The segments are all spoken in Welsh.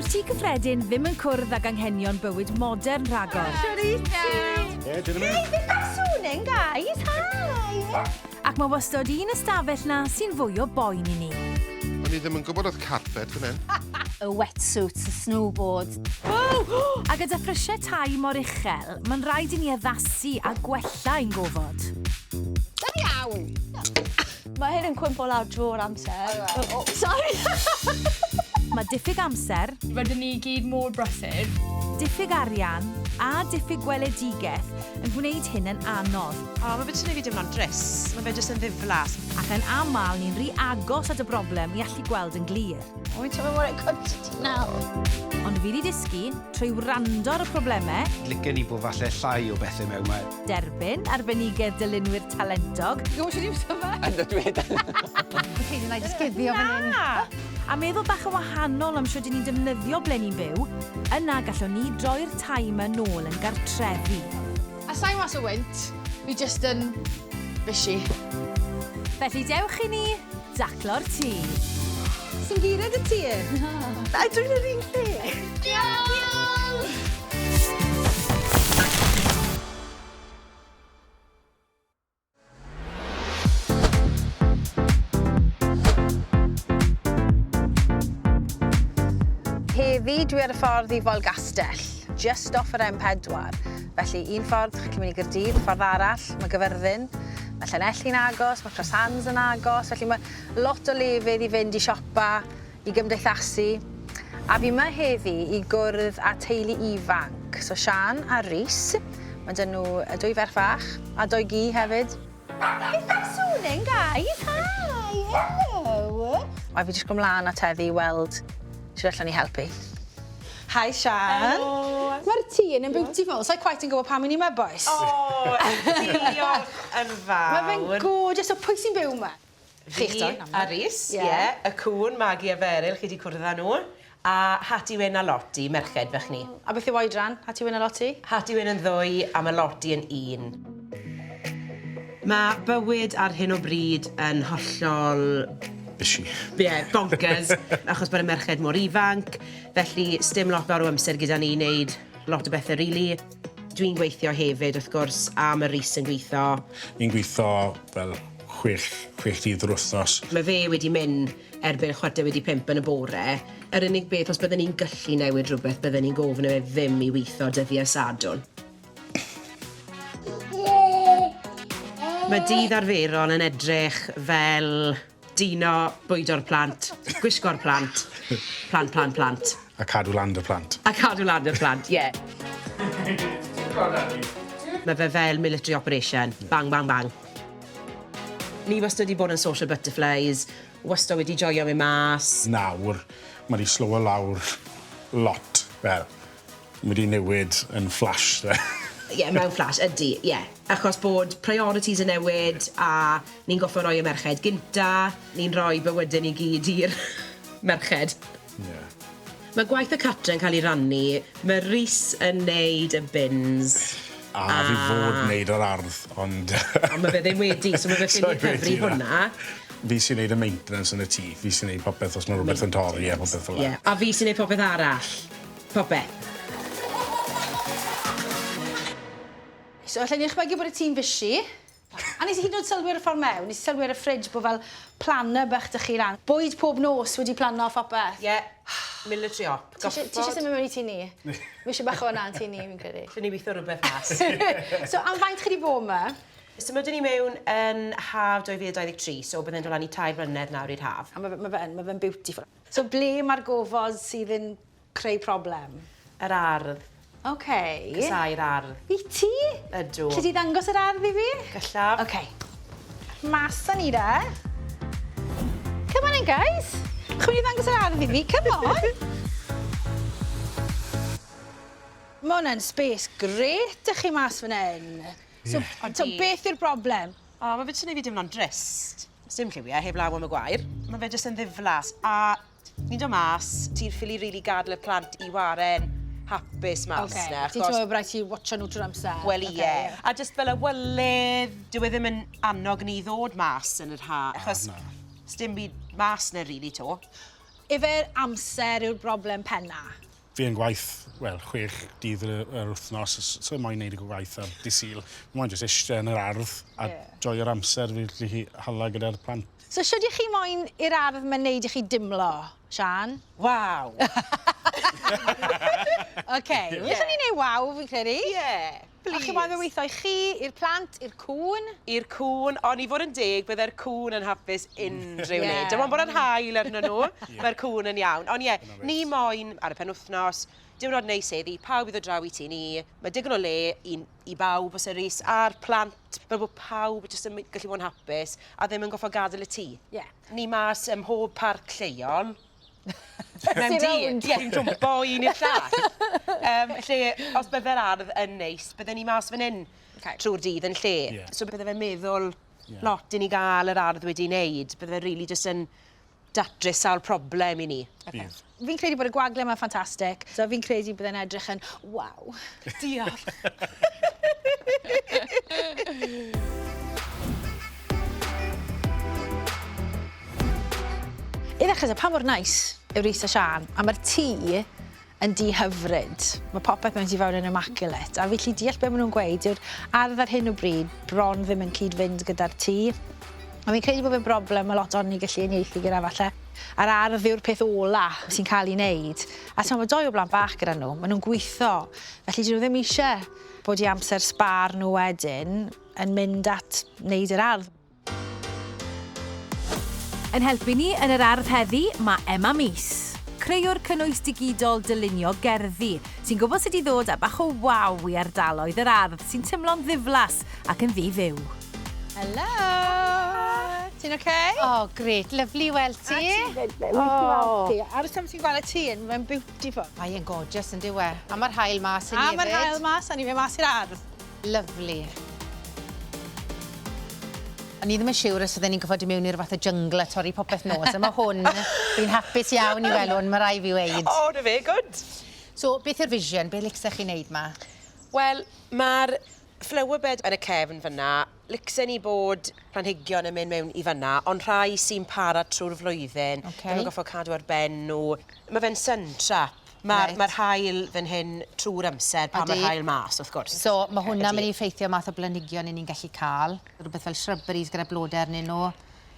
Dyw'r tŷ cyffredin ddim yn cwrdd ag anghenion bywyd modern rhagor. Hey, beth swning, guys? Hi! Ac mae wastod un ystafell na sy'n fwy o boen i ni. O'n i ddim yn gwybod oedd carpet fan hyn. Y wetsuits, y snowboard. A gyda ffrysiau tai mor uchel, mae'n rhaid i ni addasu a gwella ein gofod. Da iawn! Mae hyn yn cwympo lawr drwy'r amser. Sorry! Mae diffyg amser, Rydyn ni gyd mor brysur. diffyg arian a diffyg gweledigaeth yn gwneud hyn yn anodd. Mae fe jyst yn ei fi dimlo'n dris. Mae fe jyst yn ddiflas. Ac yn aml ni'n rhy agos at y broblem i allu gweld yn glir. Wy'n teimlo mor excited nawr. Ond fi wedi dysgu, trwy wrando ar y problemau, Licen i bod falle llai o bethau mewn mae. derbyn arbenigedd dylunwyr talentog, Gwrs i'n iwsio fe? Ynddo dwi wedi. Chi wedi disgifio fan hyn. a meddwl bach yn wahanol am sut ni'n defnyddio ble ni'n byw, yna gallwn ni droi'r tai yma nôl yn gartrefi. A sain mas o wynt, fi jyst yn fysi. Felly dewch i ni Taclo'r Tŷ. Sy'n gilydd y tŷ? Da, dwi'n yr un lle. Heddi dwi ar y ffordd i Folgastell, just off yr M4. Felly un ffordd chi'n mynd i Gaerdydd, ffordd arall, mae Gyfyrddin, mae Llanelli'n agos, mae Croesawgar yn agos, felly mae lot o lefydd i fynd i siopa, i gymdeithasu. A fi yma heddi i gwrdd â teulu ifanc, so Sian a Rhys. Mae dyn nhw 2 ferch fach, a 2 gi hefyd. Beth am swning, guys? Hi! Hello! A fi jyst gwmlaen a teddi i weld sut allan ni helpu. Hi, Sian. Mae'r tŷ yn beautiful. Sa'i quite yn gwybod pam i ni yma, boys. Diolch yn fawr. Mae fe'n gorgeous. O pwy sy'n byw yma? Fi a Rhys, ie. Y cwn, Magi a Feryl, chi wedi cwrdd â nhw. A Hati Wyn a Loti, merched fech ni. A beth yw oedran? Hati Wyn a Loti? Hati Wyn yn 2 a mae Loti yn 1. Mae bywyd ar hyn o bryd yn hollol... Bysi. Ie, bonkers, achos bod y merched mor ifanc, felly sdim lot fawr o amser gyda ni wneud lot o bethau rili. Dwi'n gweithio hefyd, wrth gwrs, a mae Rhys yn gweithio. Ni'n gweithio fel 6 dydd yr wythnos. Mae fe wedi mynd erbyn 4:45 yn y bore. Yr unig beth, os byddwn ni'n gallu newid rhywbeth, byddwn ni'n gofyn i fe ddim i weithio dyddiau Sadwrn. Mae dydd arferol yn edrych fel dino bwydo'r plant, gwisgo'r plant, plant. A cadw land y plant. A cadw lan y plant, ie. Mae fe fel military operation, bang, bang, bang. Ni wastad wedi bod yn social butterflies, wastad wedi joio mi mas. Nawr, mae wedi slow lawr lot. Wel, mae wedi newid yn flash. Ie, mewn flash, ydy, ie. Achos bod priorities yn newid a ni'n goffo roi y merched gynta, ni'n rhoi bywydau ni gyd i'r merched. Yeah. Mae gwaith y catre yn cael ei rannu, mae Rhys yn neud y bins. A fi fod wneud yr ardd, ond... Ond mae fe ddim wedi, so mae fe ffili cyfri hwnna. Fi sy'n neud y maintenance yn y tŷ, fi sy'n neud popeth os mae rhywbeth yn torri, popeth fel Ie, a fi sy'n neud popeth arall. Popeth. So, allan ni'n chwegu bod y tî'n fysi. A nes i hyd yn oed sylwi ar y ffordd mewn, nes i sylwi ar y ffridge bod fel planau bach dych chi lan. Bwyd pob nos wedi plano phopeth. Ie, military op. Ti eisiau symud mewn i tŷ ni? Fi eisiau bach o hwnna yn tŷ ni, fi'n credu. Lle ni weithio rhywbeth mas. So, am faint chi wedi bod yma? Symudon ni mewn yn haf 2023, so byddai'n dod lan i 2 blynedd nawr i'r haf. A mae fe'n beautiful. So, ble mae'r gofod sydd yn creu problem? Yr ardd. OK. Casau'r ardd. I ti? Ydw. Lle ti ddangos yr ardd i fi? Gyllaf. OK. Mas a ni da. Come on in, guys. Chwn i ddangos yr ardd i fi, come on. Mae hwnna'n space gret, ych chi mas fan hyn. So, beth yw'r broblem? O, mae fe jyst yn ei fi dimlo'n drist. Dim lliwiau, heb law am y gwair. Mae fe jyst yn ddiflas. A ni'n dod mas, ti'n ffili rili gadael y plant i waren hapus mas na. Ti'n twyd rhaid ti watcha nhw trwy'r amser? Wel, ie. A jyst fel y wylydd, dyw e ddim yn annog ni ddod mas yn yr ha. Achos, sdim byd mas na rili to. Ifer amser yw'r broblem penna? Fi yn gwaith, wel, 6 dydd yr wythnos, so moyn neud y gwaith ar disil. Moyn jyst eistedd yn yr ardd a joio'r amser fi gallu hala gyda'r plant. So, siwr ydych chi moyn i'r ardd mae'n neud i chi dimlo, Sian? Waw! OK. Ydych ni'n neud waw, fi'n credu? Ie, A chi moyn fe weithio i chi, i'r plant, i'r cwn? I'r cwn, ond i fod yn deg, bydde'r cwn yn hapus unrhyw le. Dim ond bod yn hael arno nhw, mae'r cwn yn iawn. Ond ie, ni moyn ar y penwythnos, diwrnod neis heddi, pawb iddo draw i ti ni. Mae digon o le i bawb os Rhys a'r plant, fel bod pawb jyst yn gallu bod yn hapus a ddim yn goffo gadael y tŷ. Ie. Ni mas ym mhob parc lleol. Mewn dydd, ie, ni'n jwmpo un i'r llall. Lle, os bydde'r ardd yn neis, bydden ni mas fan hyn trwy'r dydd yn lle. So bydde fe'n meddwl lot i ni gael yr ardd wedi wneud. Bydde fe'n really jyst yn datrys sawl problem i ni. Fi'n credu bod y gwagle yma'n ffantastig. So fi'n credu byddai'n edrych yn waw. Diolch. I ddechrau, pa mor nais yw Rhys a Sian, a mae'r tŷ yn di-hyfryd. Mae popeth mewn i fewn yn immaculate, a fi lli deall beth maen nhw'n gweud yw'r ardd ar hyn o bryd bron ddim yn cyd-fynd gyda'r tŷ. A fi'n credu bod fe'n broblem a lot o'n ni gallu unieithu gyda falle. A'r ardd yw'r peth ola sy'n cael ei wneud. A so mae 2 o blant bach gyda nhw, maen nhw'n gweithio. Felly dyn nhw ddim eisiau bod i amser sbar nhw wedyn yn mynd at wneud yr ardd. Yn helpu ni yn yr ardd heddi, mae Mis. Creuwr cynnwys digidol dylunio gerddi, sy'n gwybod sut i ddod â bach o waw i ardaloedd yr ardd sy'n teimlo'n ddiflas ac yn ddi-fyw. Helo! Ti'n OK? Oh, great. Lovely weld ti. Ar y sam ti'n gweld y tŷ yn, mae'n beautiful. Mae'n gorgeous yn dywe. A mae'r hael mas yn A hefyd. mae'r hael mas, a ni fe mas i'r ardd. Lovely. O'n i ddim yn siŵr os oedden ni'n gyfod i mewn i'r fath o jungle a torri popeth nos. A mae hwn, fi'n hapus iawn i weld hwn, mae rai fi weid. O, na fe, good. So, beth yw'r vision? Beth licsech chi wneud ma? Wel, mae'r flower bed yn y cefn fyna. Licsen ni bod planhigion yn mynd mewn i fyna, ond rhai sy'n para trwy'r flwyddyn. Maen nhw'n goffo cadw ar ben nhw. Mae fe'n sun trap. Mae'r hael fan hyn trwy'r amser pan mae'r hael mas, wrth gwrs. So, mae hwnna'n mynd i effeithio math o blanhigion i ni'n gallu cael. Rhywbeth fel shrubberies gyda blodau arnyn nhw,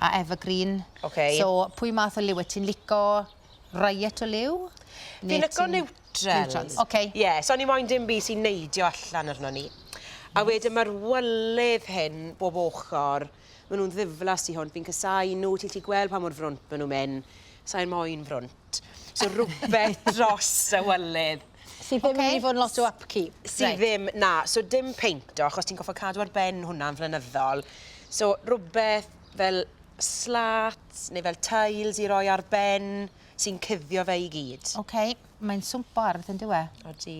a evergreen. So, pwy math o liw? Ti'n lico riot o liw? Fi'n lico neutrals. Ie, so ni moyn dim byd sy'n neidio allan arno ni. A wedyn mae'r wylydd hyn bob ochr, maen nhw'n ddiflas i hwn. Fi'n cysau nhw, ti'n gallu gweld pa mor frwnt maen nhw'n mynd. Sa'n moyn frwnt. So rhywbeth dros y wylydd. Sydd ddim yn mynd i fod yn lot o upkeep. Sydd ddim, na. So dim peint o, achos ti'n goffo cadw ar ben hwnna'n flynyddol. So rhywbeth fel slats neu fel tiles i roi ar ben sy'n cuddio fe i gyd. Mae'n swmp ardd yn dywe. Odi.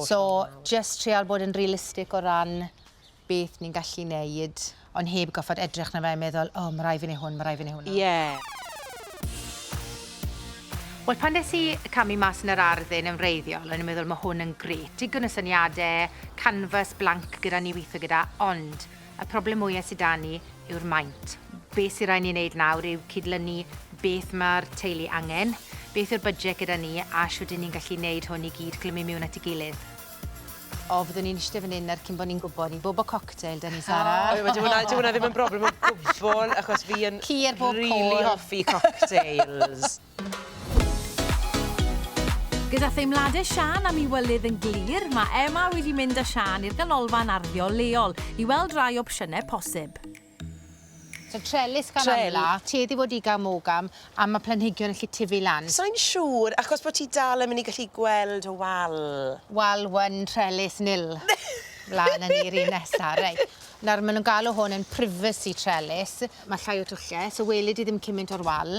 So, just trial bod yn realistig o ran beth ni'n gallu neud, ond heb goffod edrych na fe a meddwl, o, mae rai fi neu hwn, mae rai fi neu hwnna. Ie. Wel, pan nes i camu mas yn yr arddyn yn wreiddiol, o'n i'n meddwl mae hwn yn gret. Digon o syniadau, canfas blanc gyda ni weithio gyda, ond y problem mwyaf sydd da ni yw'r maint. Beth sy'n rhaid ni wneud nawr yw cydlynu beth mae'r teulu angen, beth yw'r budget gyda ni, a siwr dyn ni'n gallu wneud hwn i gyd clymu mewn at ei gilydd. O, fyddwn ni'n eistedd fan hyn ar cyn bod ni'n gwybod ni'n bob o cocktail, da ni, Sarra. Dyw hwnna ddim yn broblem o gwbl, achos fi yn really hoffi cocktails. Gyda theimladau Sian am ei wylydd yn glir, mae wedi mynd â Sian i'r ganolfan arddio leol i weld rai opsiynau posib. So trellis gan amla, tedd i fod i gael mogam, a mae planhigion yn lle tifu lan. Sa'n siŵr, achos bod ti dal yn mynd i gallu gweld y wal. Wal 1, trellis 0. Lan yn i'r un nesaf, rei. Nawr, maen nhw'n galw hwn yn privacy trellis. Mae llai o twlle, so welid i ddim cymaint o'r wal.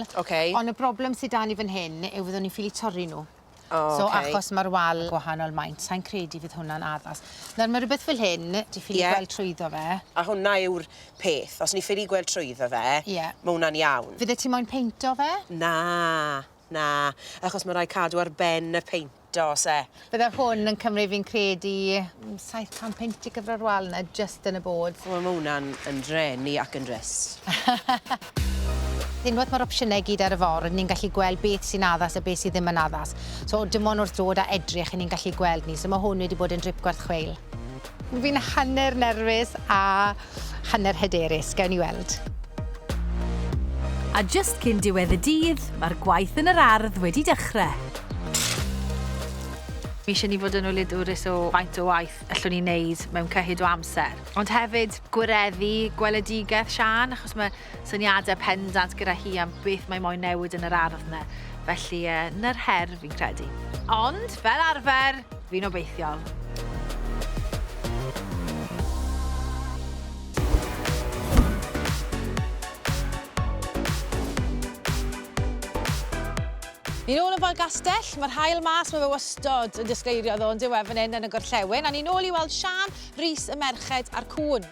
Ond y broblem sydd da ni fan hyn yw fyddwn ni'n ffili torri nhw. So, achos mae'r wal gwahanol maint, sa'n credu fydd hwnna'n addas. Nawr, mae rhywbeth fel hyn, di ffili gweld trwyddo fe. A hwnna yw'r peth. Os ni ffili gweld trwyddo fe, mae hwnna'n iawn. Fydde ti moyn peinto fe? Na. Achos mae rai cadw ar ben y peinto, se. Bydde hwn yn cymryd fi'n credu 700 peint i gyfer wal yna, just yn y bod. Mae hwnna'n drenu ac yn drist. Unwaith mae'r opsiynau gyd ar y ffordd, ni'n gallu gweld beth sy'n addas a beth sydd ddim yn addas. So dim ond wrth dod a edrych ni'n gallu gweld ni. So mae hwn wedi bod yn drip gwerth chweil. Fi'n hanner nerfus a hanner hyderus, gawn ni weld. A just cyn diwedd y dydd, mae'r gwaith yn yr ardd wedi dechrau. Mi eisiau ni fod yn wledwrus o faint o waith allwn ni wneud mewn cyhyd o amser. Ond hefyd gwireddu gweledigaeth Sian, achos mae syniadau pendant gyda hi am beth mae moyn newid yn yr ardd yna. Felly, ny'r her fi'n credu. Ond, fel arfer, fi'n obeithiol. Ni nôl yn Fol Gastell, mae'r haul mas, mae fe wastod yn disgleirio ddo yn diwedd fan hyn yn y gorllewin, a ni nôl i weld Sian, Rhys, y merched a'r cwn.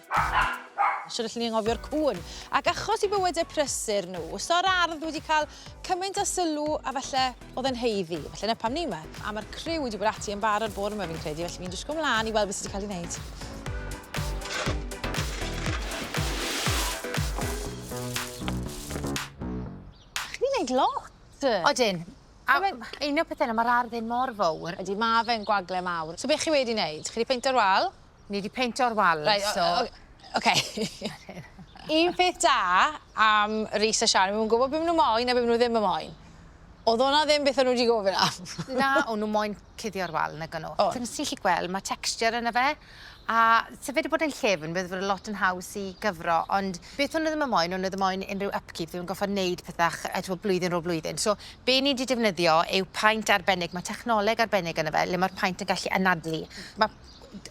Siwr allwn ni'n ngofio'r cwn. Ac achos i bywydau prysur nhw, so'r ardd wedi cael cymaint o sylw a falle oedd yn heiddi. Falle na pam ni yma. A mae'r criw wedi bod ati yn barod bore yma fi'n credu, felly fi'n disgwyl mlaen i weld beth sydd wedi cael ei wneud. Chdi wneud lot. Odyn. A un o pethau yna, mae'r ardd yn mor fawr. Ydy, mae fe'n gwagle mawr. So beth chi wedi wneud? Chi wedi peintio'r wal? Ni wedi peintio'r wal, so... Oce. Un peth da am Rhys a Sian, mae'n gwybod beth maen nhw moyn a beth maen nhw ddim yn moyn. Oedd hwnna ddim beth o'n nhw wedi gofyn am. Na, o'n nhw moyn cuddio'r wal nag o'n nhw. Fy'n sy'n chi gweld, mae texture yna fe. A sef wedi bod yn llefyn, bydd fod yn lot yn haws i gyfro, ond beth o'n nhw ddim yn moyn, o'n nhw ddim yn moyn unrhyw upkeep, ddim yn goffod wneud pethau blwyddyn ro'r blwyddyn. So, be ni wedi defnyddio yw paint arbennig, mae technoleg arbennig yna fe, le mae'r paint yn gallu anadlu. Mae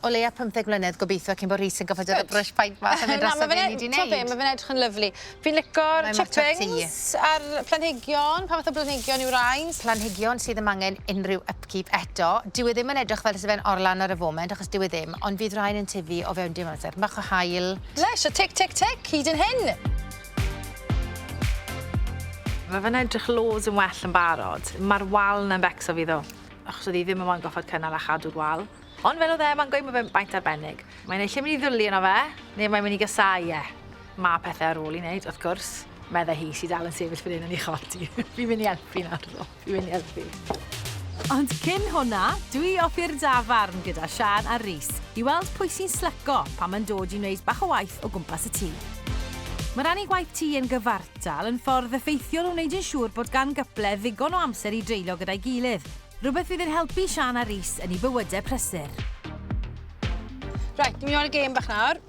o leia 15 mlynedd gobeithio cyn bod Rhys yn goffod y brush paint mas am dros o fe ni wedi wneud. Mae fe'n edrych yn lyflu. Fi'n lico'r chippings a'r planhigion, pa fath o planhigion yw'r rains? Planhigion sydd ddim angen unrhyw upkeep eto. Dyw e ddim yn edrych fel sydd fe'n orlan ar y foment, achos dyw e ddim, ond fydd rhain yn tyfu o fewn dim amser. Bach o haul. Leis, o tic, tic, tic, hyd yn hyn. Mae fe'n edrych loads yn well yn barod. Mae'r wal na'n becso fi ddo. Achos oedd hi ddim yn moyn goffod cynnal a chadw'r wal. Ond fel oedd mae'n gweud mae fe'n baint arbennig. Mae'n ei lle mynd i ddwlu yno fe, neu mae'n mynd i gysau, Mae pethau ar ôl i wneud, wrth gwrs. Medda hi sydd dal yn sefyll fan hyn yn ei choti. Fi'n mynd i helpu nawr, fi'n mynd i helpu. Ond cyn hwnna, dwi offi'r dafarn gyda Sian a Rhys i weld pwy sy'n slyco pan mae'n dod i wneud bach o waith o gwmpas y tŷ. Mae rannu gwaith tŷ yn gyfartal yn ffordd effeithiol o wneud yn siŵr bod gan gyple ddigon o amser i dreulio gyda'i gilydd. Rhywbeth fydd yn helpu Sian a Rhys yn ei bywydau prysur. Right, ni'n mynd o'r gêm bach nawr.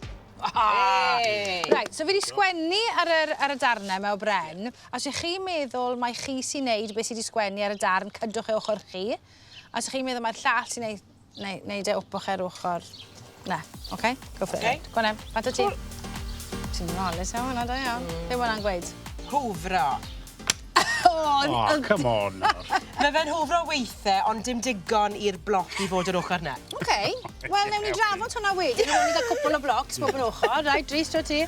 Right, so fi wedi sgwennu ar y darnau mewn bren. A os ych chi'n meddwl mai chi sy'n neud beth sydd wedi sgwennu ar y darn, cydwch e ochr chi. A os ych chi'n meddwl mae'r llall sy'n neud e wpoch e'r ochr. Na, oce? Go for it. Go on em, fant o ti. Ti'n rolis iawn, hwnna da iawn. Be hwnna'n gweud? Hwfro. Oh, come on. Mae fe'n hwfro weithiau, ond dim digon i'r bloc i fod yr ochr na. Oce, wel, newn ni drafod hwnna wedyn. Newn ni gael cwpl o blocs bob yn ochr. Right, Rhys, to ti.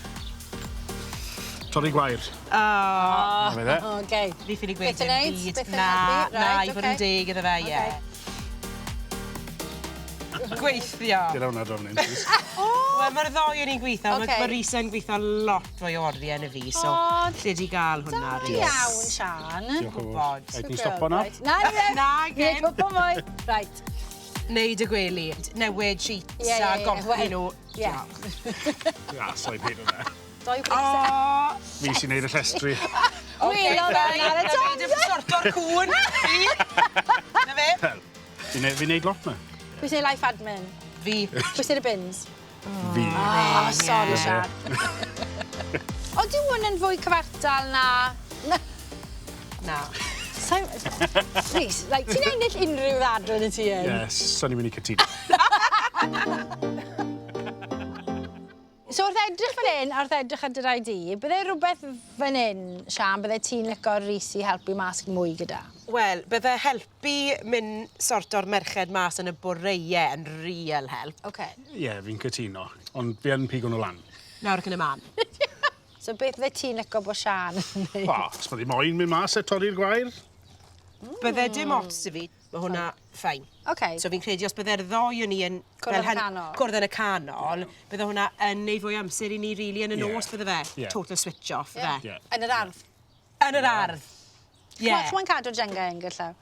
Torri gwair. Oce. Fi ffili gweud Beth yn dim neud? byd. Beth yn Na, helpu? na, Right, i fod yn ocê. deg iddo fe, ie. Gweithio. Gyda hwnna drafod ni'n please. Wel, mae'r ddoi yn ei gweithio. Ocê. Mae Rhys yn gweithio lot fwy o oriau yn y fi, so lle di gael hwnna, Da Rhys. iawn, Sian. Diolch yn fawr. Gwbod. Rhaid ni'n stopo na. Na, Na, Ni'n gen. gwybod mwy. Right. Neud y gwely. Newid sheets a golchi nhw. Ie. Ia, so'i peid yna. Doi pwysau. Fi sy'n neud y llestri. Wylo fe'n ar y top. Dim sorto'r cwn. Na fe? Fi'n neud lot na. Pwy sy'n life admin? Fi. Pwy sy'n y bins? Fi. Oh, sorry, Sian. O, di hwn yn fwy cyfartal na... Na. Rhys, ti'n ennill unrhyw ddadl yn y ti yn? Yes, so'n i'n mynd i cytuno. So wrth edrych fan hyn, a wrth edrych ar gyda'i di, bydde rhywbeth fan hyn, Sian, bydde ti'n licio Rhys i helpu mas mwy gyda? Wel, bydde helpu mynd sorto'r merched mas yn y boreiau yn real help. Oce. Ie, fi'n cytuno. Ond fi yn pigo nhw lan. Nawr ac yn y man. So beth bydde ti'n licio bod Sian yn neud? O, os byddi moyn mynd mas e torri'r gwair? Bydde dim ots i fi, mae hwnna ffain. Oce. So fi'n credu os bydde'r ddoi o'n i yn... Cwrdd yn y canol. Cwrdd yn y canol, bydde hwnna yn ei fwy amser i ni rili yn y Ie. nos, bydde fe. Ie. Total switch off, fe. Ie. Yn yr ardd? Yn yr ardd. Ie. Chwa'n cadw jenga yn gyllaw?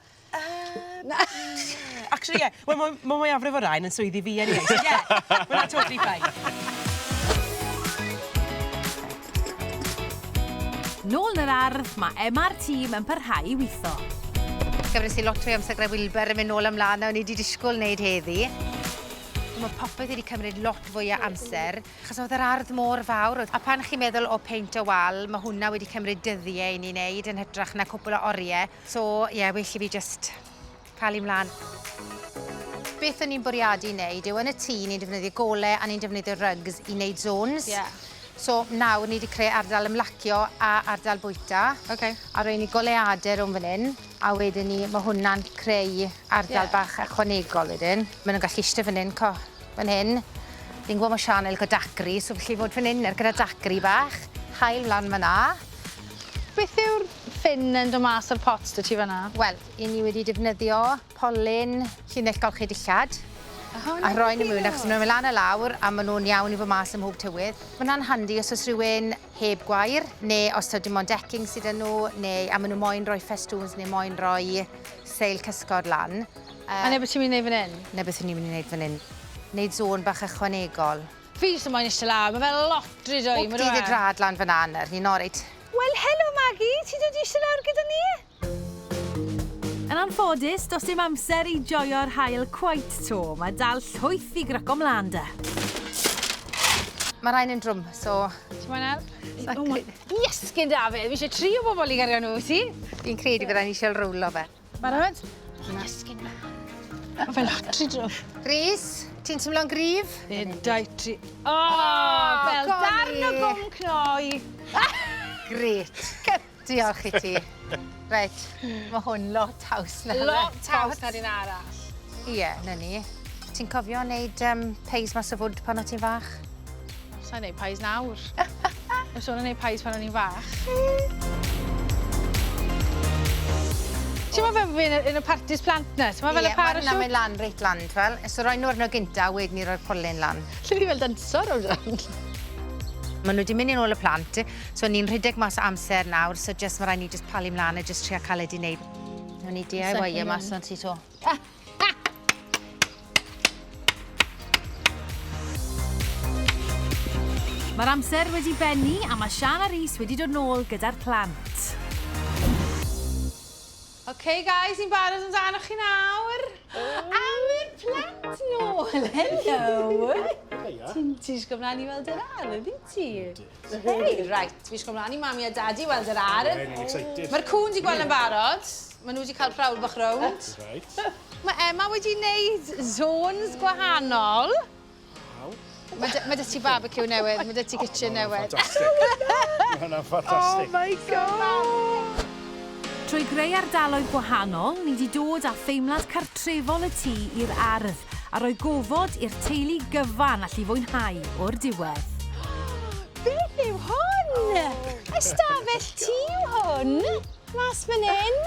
Actually, ie. Wel, mae mwyafrif o'r rhain yn swyddi fi anyway. So, ie, mae'n totally fine. Nôl yn yr ardd, mae Emma'r tîm yn parhau i weithio. Gyfres i lot o amser gyda Wilbur yn mynd nôl ymlaen a o'n i wedi disgwyl wneud heddi. Mae popeth wedi cymryd lot fwy o amser, achos oedd yr ardd mor fawr. A pan chi'n meddwl o peint o wal, mae hwnna wedi cymryd dyddiau i ni wneud yn hytrach na cwpl o oriau. So, ie, well i fi just cael i mlaen. Beth o'n i'n bwriadu wneud yw yn y tŷ ni'n defnyddio golau a ni'n defnyddio rugs i wneud zones. So nawr ni wedi creu ardal ymlacio a ardal bwyta. A rwy'n ni goleadau rhwng fan hyn. A wedyn ni, mae hwnna'n creu ardal bach ychwanegol wedyn. Maen nhw'n gallu eistedd fan hyn, fan hyn. Fi'n gwybod mae Sian Elgan dacri, so felly fod fan hyn gyda dacri bach. Hael lan fyna. Beth yw'r ffyn yn dod mas o'r pots dy ti fanna? Wel, i ni wedi defnyddio polyn llinell golchi dillad. A rhoi'n mewn, achos maen nhw'n mynd lan y lawr a maen nhw'n iawn i fod mas ym mhob tywydd. Mae'n anhandi os oes rhywun heb gwair, neu os dim ond decking sydd yn nhw, neu a maen nhw moyn rhoi festoons neu moyn rhoi seil cysgod lan. A neu beth ti'n mynd i wneud fan hyn? Neu beth ti'n mynd i wneud fan hyn. Wneud zôn bach ychwanegol. Fi jyst yn moyn eistedd lawr, mae fel lotri doi. Wp dydd y drad lan fan anner, ni'n oreit. Wel, helo Maggie, ti dod eistedd lawr gyda ni? Yn anffodus, does dim amser i joio'r hael cweit to. Mae dal llwyth i gryco mlaen da. Mae rhain yn drwm, so... Ti'n moyn el? Iesgyn Dafydd, fi eisiau 3 o bobl i gario nhw, ti? Fi'n credu bydda ni eisiau rwlo fe. Barod? Iesgyn na. Mae fel lotri drwm. Rhys, ti'n tymlo'n gryf? Dau, tri... O, fel darn o gwm cnoi. Gret. Diolch i ti. Reit, mae hwn lot haws na. Lot haws na'r un arall. Ie, na ni. Ti'n cofio wneud peis mas o fwd pan o ti'n fach? Sa'n neud pais nawr. Mae'n sôn yn neud pais pan o'n i'n fach. Ti'n ma fel fi'n yn y partis plant na? Ti'n ma fel y parasiwt? Ie, mae'n lan, reit lan, fel. So roi nhw'r no gynta, wedyn ni roi'r polyn lan. Lle fi fel dansor o'r dan? Maen nhw wedi mynd i'n ôl y plant, so ni'n rhedeg mas o amser nawr, so just mae rhaid ni just palu mlaen a just trio cael ei wneud. Nhw'n ni DIY mas o'n ti to. Mae'r amser wedi benni a mae Sian a Rhys wedi dod nôl gyda'r plant. OK, guys, ni'n barod amdanoch chi nawr. Am i'r plant nôl, hello. Ti'n sgwm mlaen i weld yr ardd, ydy ti? Hei, right, fi sgwm mlaen i mami a dadi weld yr ardd. Mae'r cwn di gweld yn barod. Mae nhw wedi cael prawd bach rownd. Mae Emma wedi wneud zones gwahanol. Mae dy ti barbecue newydd, mae dy ti kitchen newydd. Fantastic. Mae'n ffantastig. Oh my god! Trwy greu ardaloedd gwahanol, ni wedi dod â theimlad cartrefol y tŷ i'r ardd a rhoi gofod i'r teulu gyfan allu fwynhau o'r diwedd. Beth yw hwn? Ystafell tŷ yw hwn? Mas fan hyn?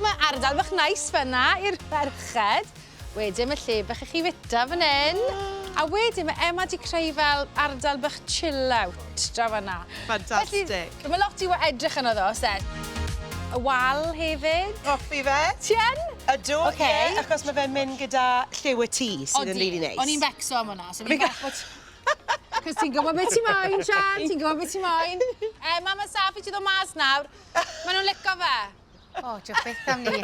Mae ardal bach nais fyna i'r ferched. Wedyn mae lle bach i chi fita fan hyn. A wedyn mae Emma wedi creu fel ardal bach chill-out dra fanna. Fantastic. Mae lot i edrych yn o ddo, Seth. Y wal hefyd. Hoffi fe? Ti yn? Ydw, ie, achos mae fe'n mynd gyda lliw y tŷ sydd yn rili neis. O'n i'n becso am hwnna, so fi'n gwybod... Cos ti'n gwybod beth ti'n moyn, Sian, ti'n gwybod beth ti'n moyn. Emma, mae Safi ti ddod mas nawr. Maen nhw'n licio fe. O, diolch beth am ni.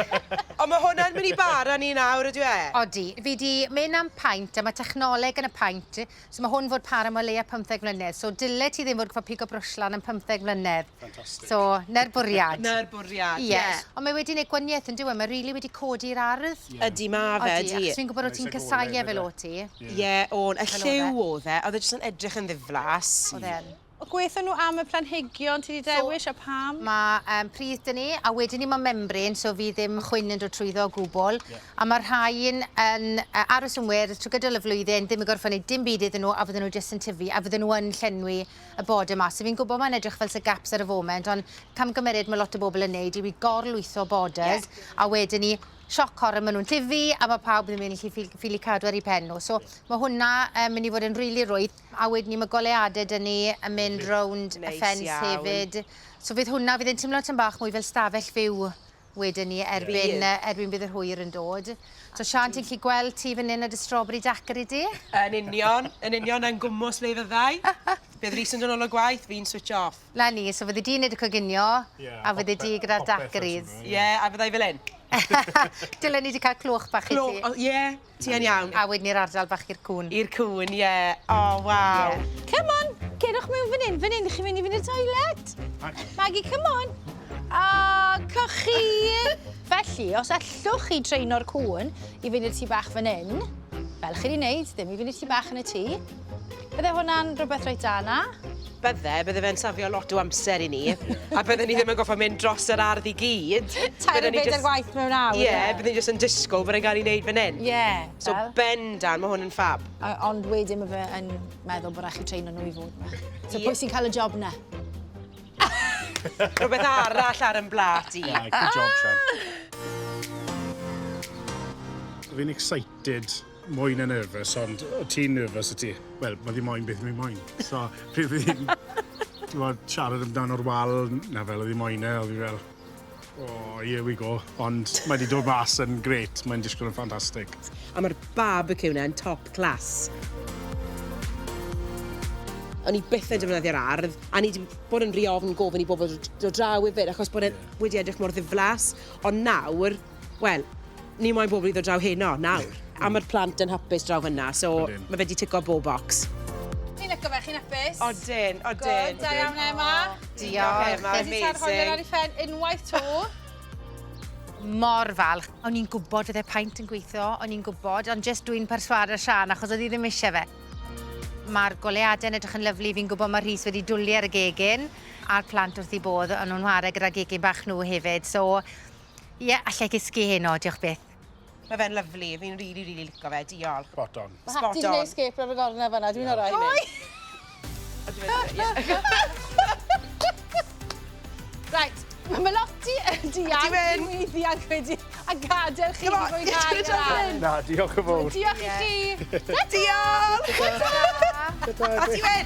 O, mae hwnna'n mynd i bara ni nawr, ydw e? Odi, fi di mynd am paint, a mae technoleg yn y paint, so mae hwn fod para mo leia 15 mlynedd. So, dyle ti ddim fod gwael pigo brwslan yn 15 mlynedd. Fantastic. So, na'r bwriad. Na'r bwriad, ie. Ond mae wedi gwneud gwaniaeth yn diwy, mae rili wedi codi'r ardd. Ydy ma fe, Odi, achos fi'n gwybod o ti'n cysau fel o ti. Ie, o'n. Y lliw oedd e, oedd e jyst yn edrych yn ddiflas. Oedd e'n. O gweithio nhw am y planhigion ti wedi dewis a pam? Mae pridd dyn ni, a wedyn ni mae membrin, so fi ddim chwyn yn dod trwyddo o gwbl. A mae rhain yn aros yn wir trwy gydol y flwyddyn, ddim yn gorfod wneud dim byd iddyn nhw, a fydden nhw jyst yn tyfu, a fydden nhw yn llenwi y bod yma. So fi'n gwybod mae'n edrych fel sy gaps ar y foment, ond camgymeriad mae lot o bobl yn neud, i fi gorlwytho boders, a wedyn ni sioc horror maen nhw'n llifu, a mae pawb ddim yn ffili cadw ar ei pen nhw. So mae hwnna mynd i fod yn rili rwydd. A wedyn ni mae goleadau dyn ni yn mynd rownd y ffens hefyd. So fydd hwnna, fydd e'n teimlo tym bach mwy fel stafell fyw wedyn ni erbyn bydd yr hwyr yn dod. So Sian, ti'n gallu gweld ti fan hyn y strawberry dacri di? Yn union, yn gwmws le fyddai. Bydd Rhys yn dod nôl o gwaith, fi'n switch off. La ni, so fydde di'n neud y coginio, a fydde di gyda'r dacris. Ie, a fyddai fel hyn. Dylen ni wedi cael clwch bach i ti. Ie, ti yn iawn. A wedyn ni'r ardal bach i'r cwn. I'r cwn, ie. O, waw. Come on, cerwch mewn fan hyn, i chi fynd i fynd i'r toilet. Maggie, come on. A, cochi. Felly, os allwch chi treino'r cwn i fynd i'r tŷ bach fan hyn, fel chi wedi wneud, ddim i fynd i'r tŷ bach yn y tŷ, bydde hwnna'n rhywbeth reit da na? Bydde fe'n safio lot o amser i ni. A bydde ni ddim yn goffa mynd dros yr ardd i gyd. Tair yn bedair gwaith mewn awr. Ie, bydde ni jyst yn disgwyl bod e'n cael ei wneud fan hyn. Ie. So bendan, mae hwn yn ffab. Ond wedyn mae fe yn meddwl bod eich treino nhw i fod yma. So pwy sy'n cael y job na? Rhywbeth arall ar yn blat i. Good job, Sian. Fi'n excited, mwy na nervous, ond ti'n nervous y ti? Wel, mae di moyn beth mi'n moyn. So, pryd fi'n siarad amdano o'r wal, na fel oedd i moyn e, oedd i fel, oh, here we go. Ond mae di dod mas yn gret, mae'n disgwyl yn ffantastig. A mae'r barbecue na'n top class. O'n i byth yn defnyddio'r ardd, a ni wedi bod yn rhy ofn gofyn i bobl dod draw i fyd, achos bod e wedi edrych mor ddiflas. Ond nawr, wel, ni moyn bobl i ddod draw heno, nawr. A mae'r plant yn hapus draw hynna, so mae fe wedi tico bob box. Chi'n licio fe, chi'n hapus? Odyn. Good, da iawn Emma. Diolch. Emma, Wedi sarhoi'r ar ei ffen unwaith to. Mor falch. O'n i'n gwybod fydde paint yn gweithio, o'n i'n gwybod, ond jyst dwi'n perswad ar Sian, achos oedd i ddim eisiau fe. Mae'r goleadau yn edrych yn lyflu, fi'n gwybod mae Rhys wedi dwlu ar y gegin, a'r plant wrth i bod, ond nhw'n ware gyda gegin bach nhw hefyd. So, ie, allai gysgu heno, diolch beth. Mae fe'n lyflu, fi'n rili licio fe, diolch. Spot on. Mae hati lle escape ar y gornel fanna, dwi'n orai. Right, mae Lotti yn dianc i weiddi ac wedi a gadael chi fwynhau yr ardd. Na, diolch yn fawr. Diolch i chi. Diolch! A ti wen!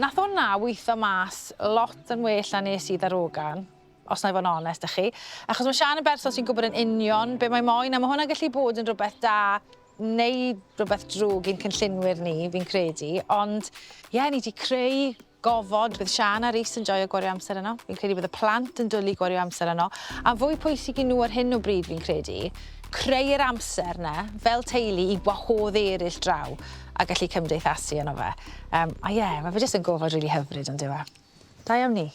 Nath hwnna weithio mas lot yn well na nes i ddarogan, os na i fod yn onest â chi. Achos mae Sian yn berson sy'n gwybod yn union be mae moyn, a mae hwnna'n gallu bod yn rhywbeth da neu rhywbeth drwg i'n cynllunwyr ni, fi'n credu. Ond, ie, ni wedi creu gofod. Bydd Sian a Rhys yn joio gwario amser yno. Fi'n credu bydd y plant yn dwlu gwario amser yno. A fwy pwysig i nhw ar hyn o bryd, fi'n credu, creu'r amser yna, fel teulu, i gwahodd eraill draw a gallu cymdeithasu yno fe. A ie, mae fe jyst yn gofod rili hyfryd, ond yw e. Da iawn ni.